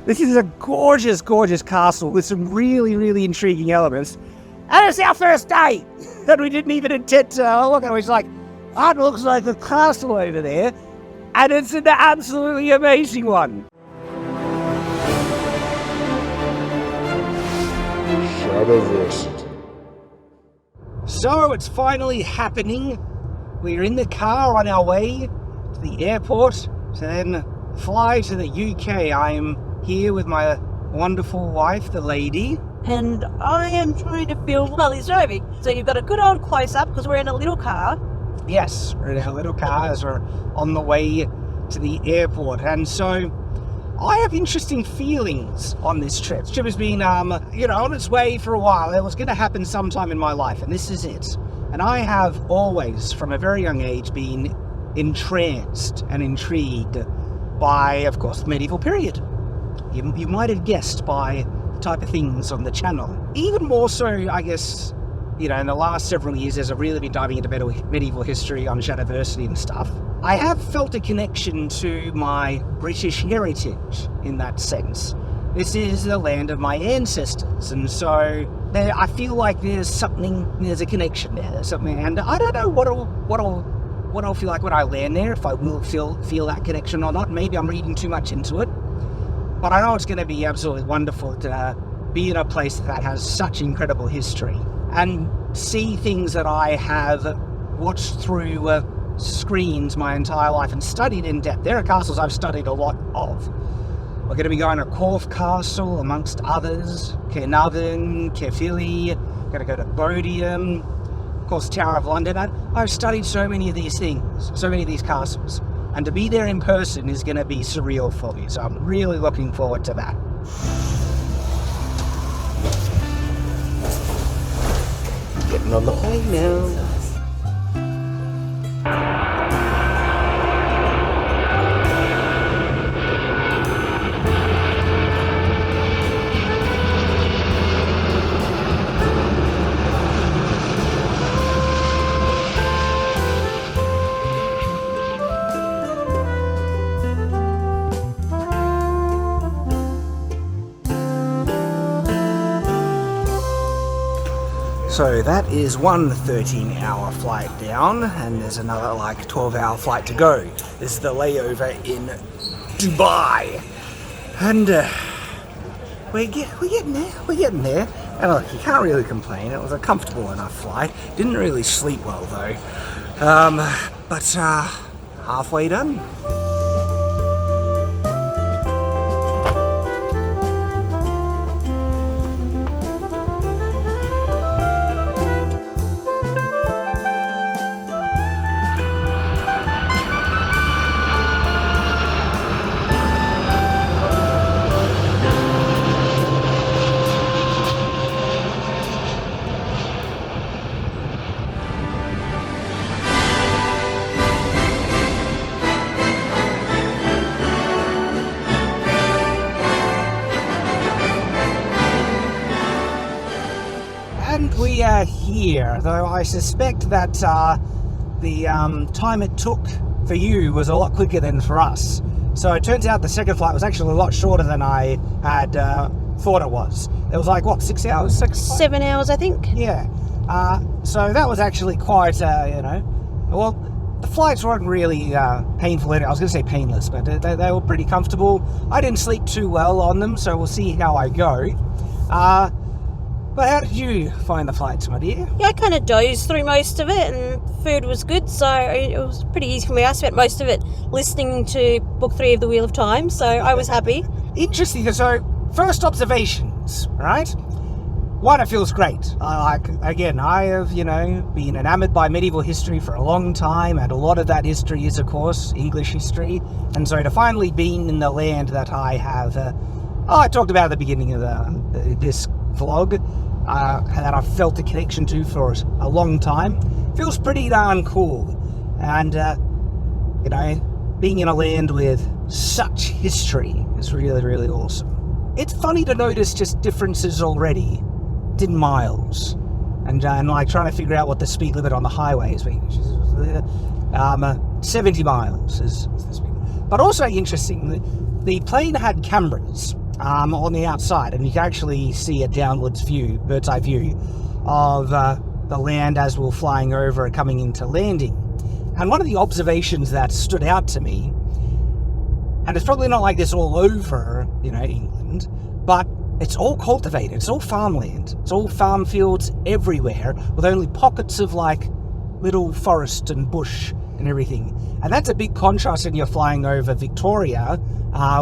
This is a gorgeous, gorgeous castle with some really, really intriguing elements. And it's our first day! And we didn't even intend to look at it. It's like, that looks like a castle over there. And it's an absolutely amazing one. Shadiversity. So it's finally happening. We're in the car on our way to the airport to then fly to the UK. I am here with my wonderful wife, the lady. And I am trying to film while he's driving. So you've got a good old close-up because we're in a little car. Yes, we're in a little car as we're on the way to the airport. And so I have interesting feelings on this trip. This trip has been, on its way for a while. It was going to happen sometime in my life, and this is it. And I have always, from a very young age, been entranced and intrigued by, of course, the medieval period. You might have guessed by the type of things on the channel. Even more so, I guess, in the last several years, as I've really been diving into medieval history on Shadiversity and stuff, I have felt a connection to my British heritage in that sense. This is the land of my ancestors, and so I feel like there's a connection there. There's something, and I don't know what I'll feel like when I land there, if I will feel that connection or not. Maybe I'm reading too much into it. But I know it's going to be absolutely wonderful to be in a place that has such incredible history and see things that I have watched through screens my entire life and studied in depth. There are castles I've studied a lot of. We're going to be going to Corfe Castle, amongst others, Caernarvon, Caerphilly, going to go to Bodiam, of course, Tower of London. I've studied so many of these things, so many of these castles. And to be there in person is going to be surreal for me, so I'm really looking forward to that. Getting on the plane now. So that is one 13-hour flight down, and there's another 12-hour flight to go. This is the layover in Dubai. And we're getting there. And look, you can't really complain. It was a comfortable enough flight. Didn't really sleep well though. But halfway done. And we are here, though I suspect that the time it took for you was a lot quicker than for us. So it turns out the second flight was actually a lot shorter than I had thought it was. It was 6 hours? 7 hours, I think. Yeah. So that was actually quite, well, the flights weren't really painful. I was going to say painless, but they were pretty comfortable. I didn't sleep too well on them, so we'll see how I go. But how did you find the flights, my dear? Yeah, I kind of dozed through most of it, and food was good, so it was pretty easy for me. I spent most of it listening to Book 3 of the Wheel of Time, so I was happy. Interesting. So, first observations, right? One, it feels great. I have, been enamored by medieval history for a long time, and a lot of that history is, of course, English history. And so to finally be in the land that I have, I talked about at the beginning of this vlog, that I've felt a connection to for a long time, feels pretty darn cool. And, being in a land with such history is really, really awesome. It's funny to notice just differences already in miles, and trying to figure out what the speed limit on the highway is. 70 miles is the speed. But also interesting, the plane had cameras on the outside, and you can actually see a downwards view, bird's eye view of the land as we were flying over and coming into landing. And one of the observations that stood out to me, and it's probably not like this all over, England, but it's all cultivated, it's all farmland, it's all farm fields everywhere, with only pockets of like little forest and bush and everything. And that's a big contrast when you're flying over Victoria,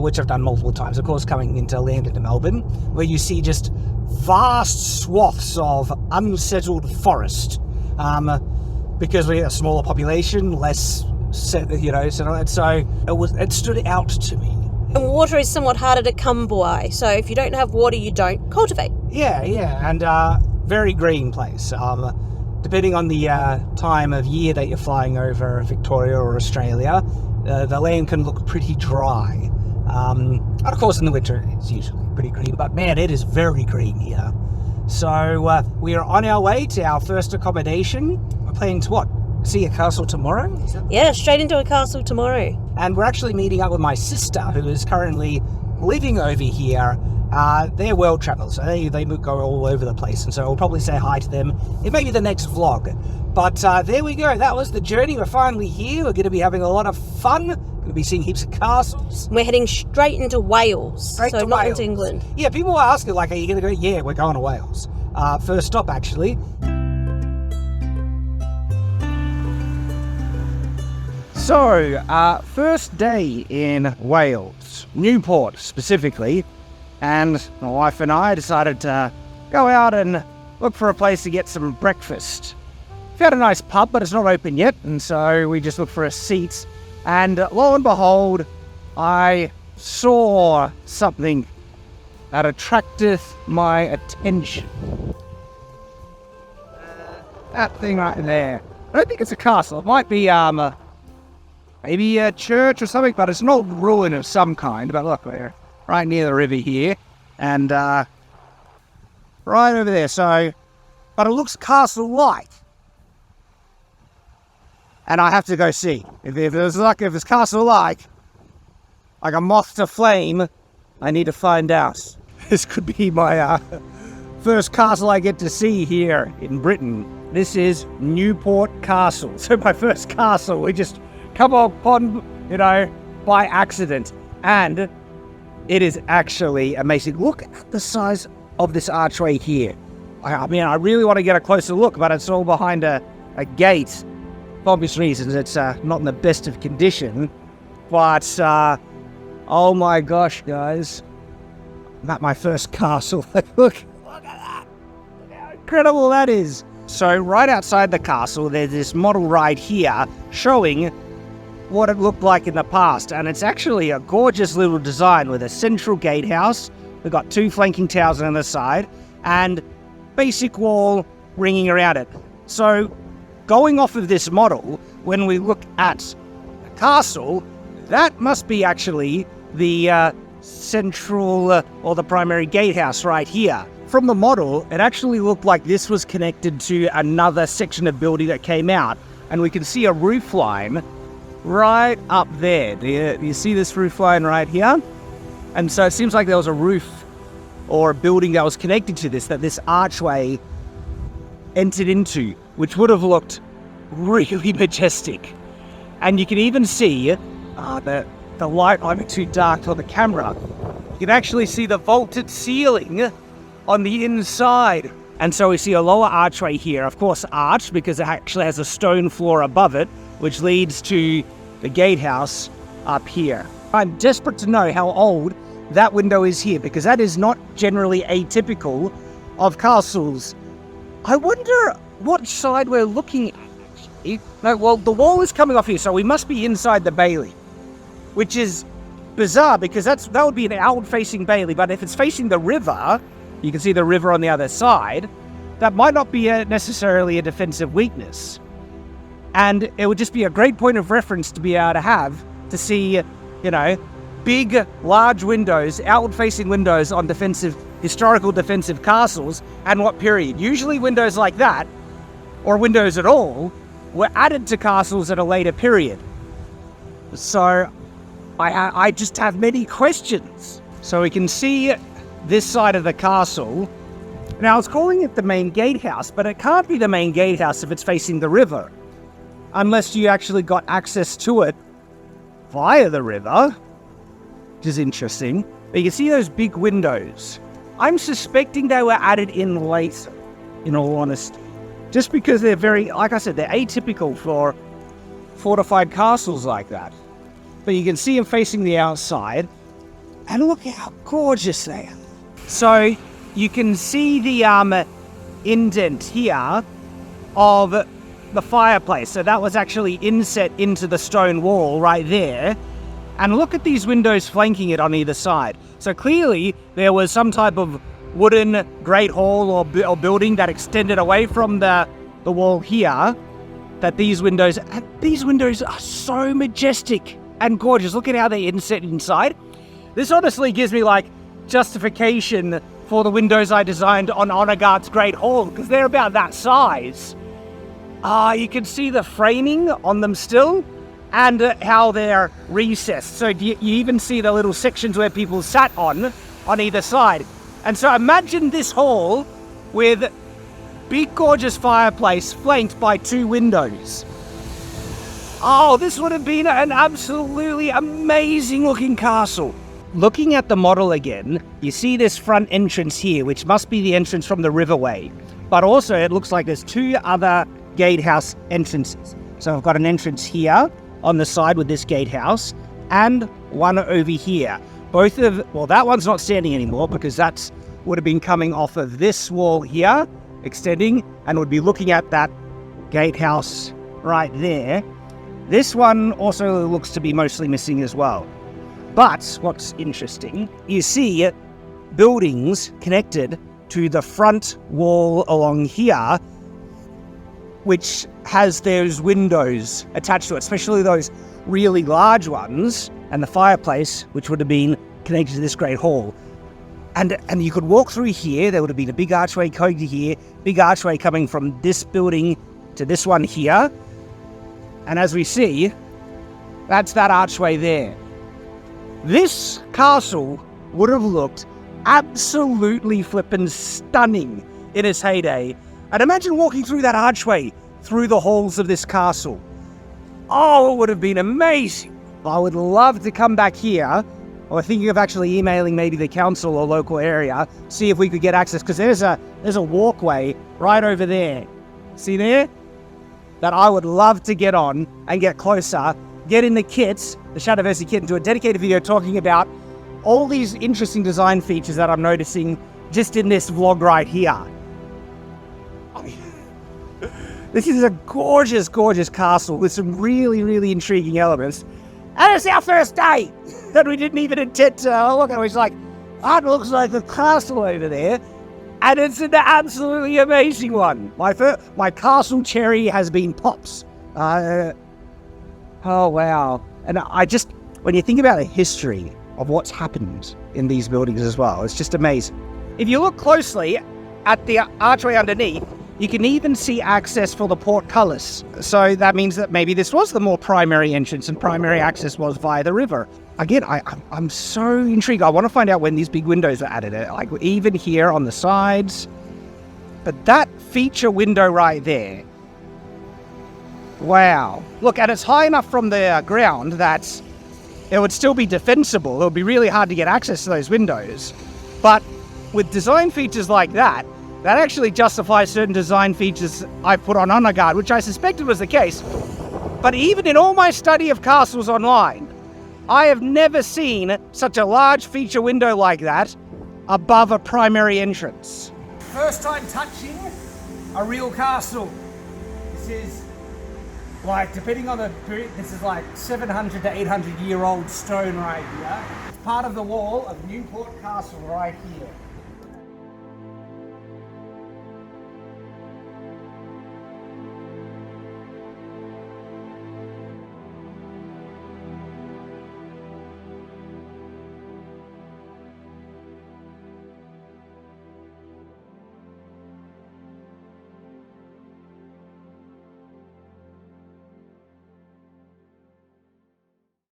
which I've done multiple times, of course, coming into land into Melbourne, where you see just vast swaths of unsettled forest, because we have a smaller population, less settled, so it stood out to me. And water is somewhat harder to come by, so if you don't have water, you don't cultivate. Yeah, and very green place. Depending on the time of year that you're flying over Victoria or Australia, the land can look pretty dry. And of course in the winter it's usually pretty green, but man, it is very green here. So we are on our way to our first accommodation. We're planning to see a castle tomorrow? Yeah, straight into a castle tomorrow. And we're actually meeting up with my sister, who is currently living over here. They're world travelers, so they go all over the place, and so I'll probably say hi to them in maybe the next vlog. But there we go, that was the journey. We're finally here. We're going to be having a lot of fun. Going to be seeing heaps of castles. We're heading straight into Wales, so not into England. Yeah, people were asking, like, are you going to go? Yeah, we're going to Wales. First stop, actually. So, first day in Wales, Newport specifically, and my wife and I decided to go out and look for a place to get some breakfast. Found a nice pub, but it's not open yet, and so we just looked for a seat, and lo and behold, I saw something that attracted my attention. That thing right there. I don't think it's a castle. It might be maybe a church or something, but it's not ruin of some kind. But look, we're right near the river here, and right over there. So, but it looks castle-like, and I have to go see if it's castle-like a moth to flame. I need to find out. This could be my first castle I get to see here in Britain. This is Newport Castle. So my first castle, we just come upon, by accident. And it is actually amazing. Look at the size of this archway here. I mean, I really want to get a closer look, but it's all behind a gate. For obvious reasons, it's not in the best of condition. But, oh my gosh, guys. I'm at my first castle. Look at that. Look how incredible that is. So right outside the castle, there's this model right here showing what it looked like in the past. And it's actually a gorgeous little design with a central gatehouse. We've got two flanking towers on the side and basic wall ringing around it. So going off of this model, when we look at the castle, that must be actually the central or the primary gatehouse right here. From the model, it actually looked like this was connected to another section of building that came out, and we can see a roof line right up there. Do you see this roof line right here? And so it seems like there was a roof or a building that was connected to this, that this archway entered into, which would have looked really majestic. And you can even see the light might be too dark for the camera. You can actually see the vaulted ceiling on the inside. And so we see a lower archway here, of course arched because it actually has a stone floor above it, which leads to the gatehouse up here. I'm desperate to know how old that window is here, because that is not generally atypical of castles. I wonder what side we're looking at, actually. No, well, the wall is coming off here, so we must be inside the bailey, which is bizarre because that would be an outward-facing bailey, but if it's facing the river, you can see the river on the other side, that might not be necessarily a defensive weakness. And it would just be a great point of reference to be able to have to see, big, large windows, outward-facing windows on historical defensive castles, and what period. Usually windows like that, or windows at all, were added to castles at a later period. So I just have many questions. So we can see this side of the castle. Now, I was calling it the main gatehouse, but it can't be the main gatehouse if it's facing the river. Unless you actually got access to it via the river, which is interesting. But you can see those big windows. I'm suspecting they were added in later, in all honesty. Just because they're very, like I said, they're atypical for fortified castles like that. But you can see them facing the outside. And look how gorgeous they are. So you can see the indent here of the fireplace. So that was actually inset into the stone wall right there. And look at these windows flanking it on either side. So clearly there was some type of wooden great hall or building that extended away from the wall here. That these windows are so majestic and gorgeous. Look at how they inset inside. This honestly gives me like justification for the windows I designed on Honor Guard's Great Hall, because they're about that size. You can see the framing on them still, and how they're recessed. So you even see the little sections where people sat on either side. And so imagine this hall with big gorgeous fireplace flanked by 2 windows. Oh, this would have been an absolutely amazing looking castle. Looking at the model again, you see this front entrance here, which must be the entrance from the riverway. But also it looks like there's 2 other gatehouse entrances. So I've got an entrance here on the side with this gatehouse, and one over here. That one's not standing anymore because that would have been coming off of this wall here, extending, and would be looking at that gatehouse right there. This one also looks to be mostly missing as well. But what's interesting, you see buildings connected to the front wall along here, which has those windows attached to it, especially those really large ones, and the fireplace, which would have been connected to this great hall. And you could walk through here. There would have been a big archway going to here, big archway coming from this building to this one here. And as we see, that's that archway there. This castle would have looked absolutely flippin' stunning in its heyday. And imagine walking through that archway through the halls of this castle. Oh, it would have been amazing. I would love to come back here. Or thinking of actually emailing maybe the council or local area, see if we could get access, because there's a walkway right over there. See there? That I would love to get on and get closer, get in the kits, the Shadiversity kit, and do a dedicated video talking about all these interesting design features that I'm noticing just in this vlog right here. This is a gorgeous, gorgeous castle with some really, really intriguing elements. And it's our first day! And we didn't even intend to look at it. It's like, that looks like the castle over there. And it's an absolutely amazing one. My castle cherry has been pops. Oh, wow. And when you think about the history of what's happened in these buildings as well, it's just amazing. If you look closely at the archway underneath, you can even see access for the portcullis. So that means that maybe this was the more primary entrance and primary access was via the river. Again, I'm so intrigued. I want to find out when these big windows were added, like even here on the sides. But that feature window right there, wow. Look, and it's high enough from the ground that it would still be defensible. It would be really hard to get access to those windows. But with design features like that, that actually justifies certain design features I put on Honor Guard, which I suspected was the case. But even in all my study of castles online, I have never seen such a large feature window like that above a primary entrance. First time touching a real castle. This is like, depending on the period, this is like 700 to 800 year old stone right here. It's part of the wall of Newport Castle right here.